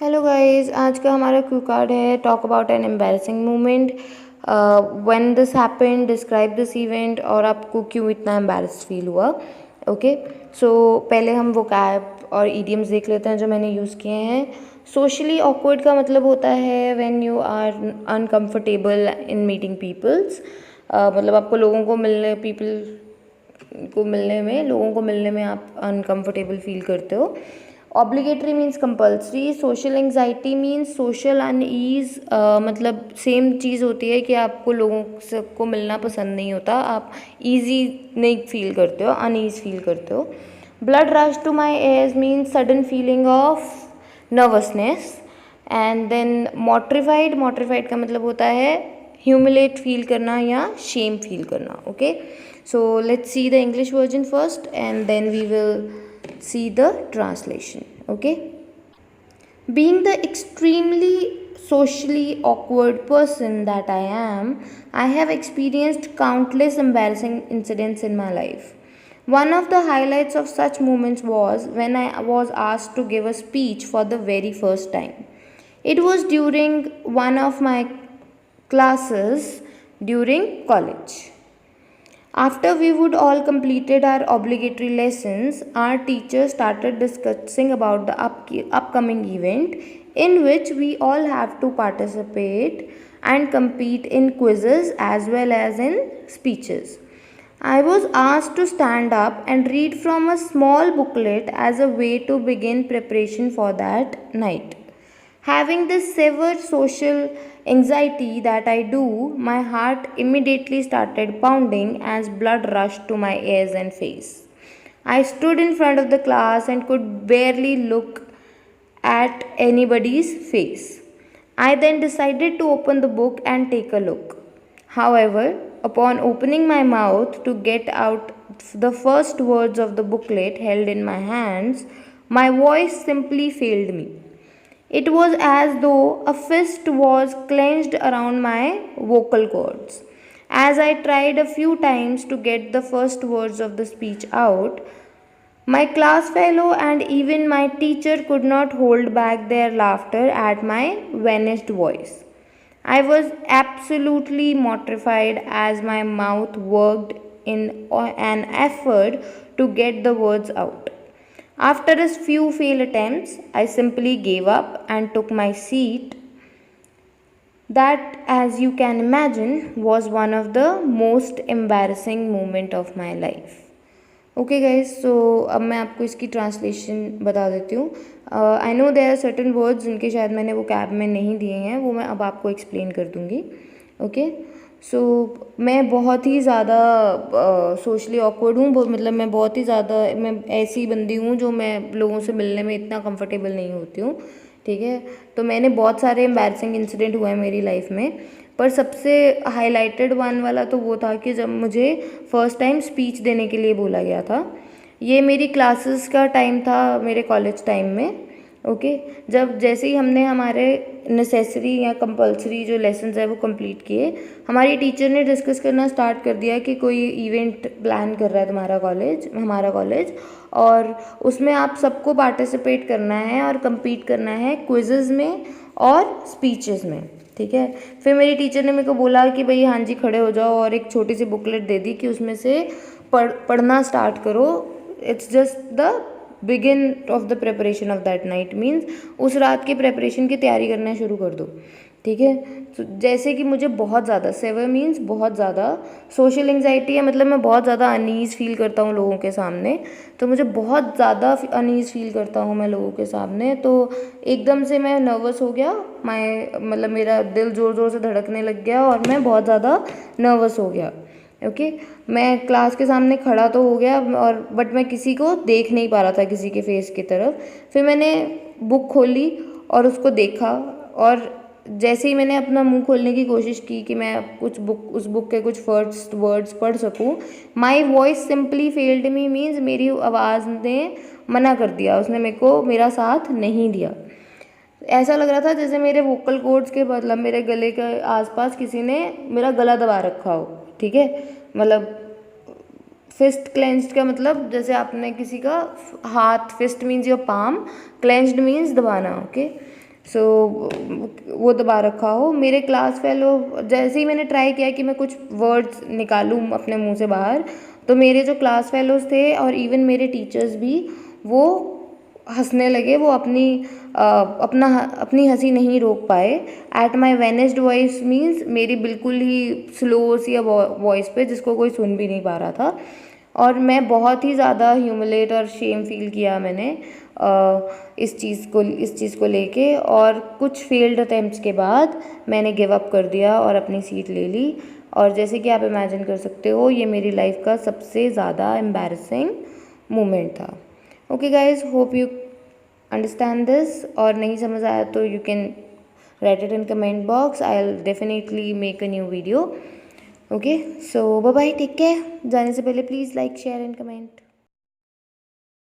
Hello guys, आज का हमारा क्यू कार्ड है talk about an embarrassing moment. When this happened, describe this event और आपको क्यों इतना एम्बैरेस्ड फील हुआ। ओके, सो पहले हम वोकैब और इडियम्स देख लेते हैं जो मैंने यूज़ किए हैं। सोशली ऑकवर्ड का मतलब होता है when you are uncomfortable in meeting peoples. मतलब आपको लोगों को मिलने में आप अनकम्फर्टेबल फील करते हो। Obligatory means compulsory. Social anxiety means social unease, मतलब सेम चीज़ होती है कि आपको लोगों से को मिलना पसंद नहीं होता, आप ईजी नहीं फील करते हो, अनईज फील करते हो। Blood rush to my ears means sudden feeling of nervousness. And then mortified का मतलब होता है ह्यूमिलेट फील करना या शेम फील करना। Okay, so let's see the English version first and then we will see the translation. Okay, being the extremely socially awkward person that I am, I have experienced countless embarrassing incidents in my life. One of the highlights of such moments was when I was asked to give a speech for the very first time. It was during one of my classes during college. After we would all completed our obligatory lessons, our teacher started discussing about the upcoming event in which we all have to participate and compete in quizzes as well as in speeches. I was asked to stand up and read from a small booklet as a way to begin preparation for that night. Having this severe social anxiety that I do, my heart immediately started pounding as blood rushed to my ears and face. I stood in front of the class and could barely look at anybody's face. I then decided to open the book and take a look. However, upon opening my mouth to get out the first words of the booklet held in my hands, my voice simply failed me. It was as though a fist was clenched around my vocal cords. As I tried a few times to get the first words of the speech out, my class fellow and even my teacher could not hold back their laughter at my vanished voice. I was absolutely mortified as my mouth worked in an effort to get the words out. After a few failed attempts, I simply gave up and took my seat. That, as you can imagine, was one of the most embarrassing moment of my life. Okay guys, so अब मैं आपको इसकी translation बता देती हूँ. I know there are certain words जिनके शायद मैंने वो कैब में नहीं दिए हैं, वो मैं अब आपको एक्सप्लेन कर दूँगी. ओके, सो मैं बहुत ही ज़्यादा सोशली ऑकवर्ड हूँ. मतलब मैं बहुत ही ज़्यादा, मैं ऐसी बंदी हूँ जो मैं लोगों से मिलने में इतना कंफर्टेबल नहीं होती हूँ. ठीक है, तो मैंने बहुत सारे एम्बैरसिंग इंसिडेंट हुए हैं मेरी लाइफ में, पर सबसे हाईलाइटेड वन वाला तो वो था कि जब मुझे फ़र्स्ट टाइम स्पीच देने के लिए बोला गया था. ये मेरी क्लासेस का टाइम था, मेरे कॉलेज टाइम में. ओके, जब जैसे ही हमने हमारे नेसेसरी या कंपलसरी जो लेसन्स है वो कंप्लीट किए, हमारी टीचर ने डिस्कस करना स्टार्ट कर दिया कि कोई इवेंट प्लान कर रहा है हमारा कॉलेज, और उसमें आप सबको पार्टिसिपेट करना है और compete करना है क्विज़ेज़ में और स्पीचेस में. ठीक है, फिर मेरी टीचर ने मेरे को बोला कि भाई हाँ जी खड़े हो जाओ, और एक छोटी सी बुकलेट दे दी कि उसमें से पढ़ना स्टार्ट करो. It's just the begin of the preparation of that night, means उस रात की प्रिपरेशन की तैयारी करना शुरू कर दो. ठीक है, तो जैसे कि मुझे बहुत ज़्यादा सेवर मीन्स बहुत ज़्यादा सोशल एंग्जाइटी है, मतलब मैं बहुत ज़्यादा अनईज़ फील करता हूँ लोगों के सामने. तो मुझे बहुत ज़्यादा अनईज़ फील करता हूँ मैं लोगों के सामने, तो एकदम से मैं नर्वस हो गया. मतलब मेरा दिल ज़ोर ज़ोर से धड़कने लग गया और मैं बहुत ज़्यादा नर्वस हो गया. ओके, मैं क्लास के सामने खड़ा तो हो गया, और बट मैं किसी को देख नहीं पा रहा था, किसी के फेस की तरफ. फिर मैंने बुक खोली और उसको देखा, और जैसे ही मैंने अपना मुंह खोलने की कोशिश की कि मैं उस बुक के कुछ फर्स्ट वर्ड्स पढ़ सकूं, my voice simply failed me, means मेरी आवाज़ ने मना कर दिया, उसने मेरे को मेरा साथ नहीं दिया. ऐसा लग रहा था जैसे मेरे वोकल कॉर्ड्स के मतलब मेरे गले के आसपास किसी ने मेरा गला दबा रखा हो. ठीक है, मतलब फिस्ट क्लेंच्ड का मतलब जैसे आपने किसी का हाथ, fist means your palm, clenched means दबाना. ओके, सो वो दबा रखा हो। मेरे क्लास फेलो, जैसे ही मैंने ट्राई किया कि मैं कुछ वर्ड्स निकालूँ अपने मुंह से बाहर, तो मेरे जो क्लास फेलोज थे और इवन मेरे टीचर्स भी, वो हंसने लगे। वो अपनी हंसी नहीं रोक पाए एट माई वेनेस्ड वॉइस, मीन्स मेरी बिल्कुल ही स्लो सी वॉइस पे, जिसको कोई सुन भी नहीं पा रहा था। और मैं बहुत ही ज़्यादा ह्यूमिलेट और शेम फील किया मैंने इस चीज़ को लेके। और कुछ फेल्ड अटेम्प्ट्स के बाद मैंने गिव अप कर दिया और अपनी सीट ले ली। और जैसे कि आप इमेजिन कर सकते हो, ये मेरी लाइफ का सबसे ज़्यादा एम्बैरसिंग मोमेंट था। Okay guys, hope you understand this. और नहीं समझ आया तो you can write it in comment box, I will definitely make a new video. Okay, so bye bye, take care. जाने से पहले please like, share and comment.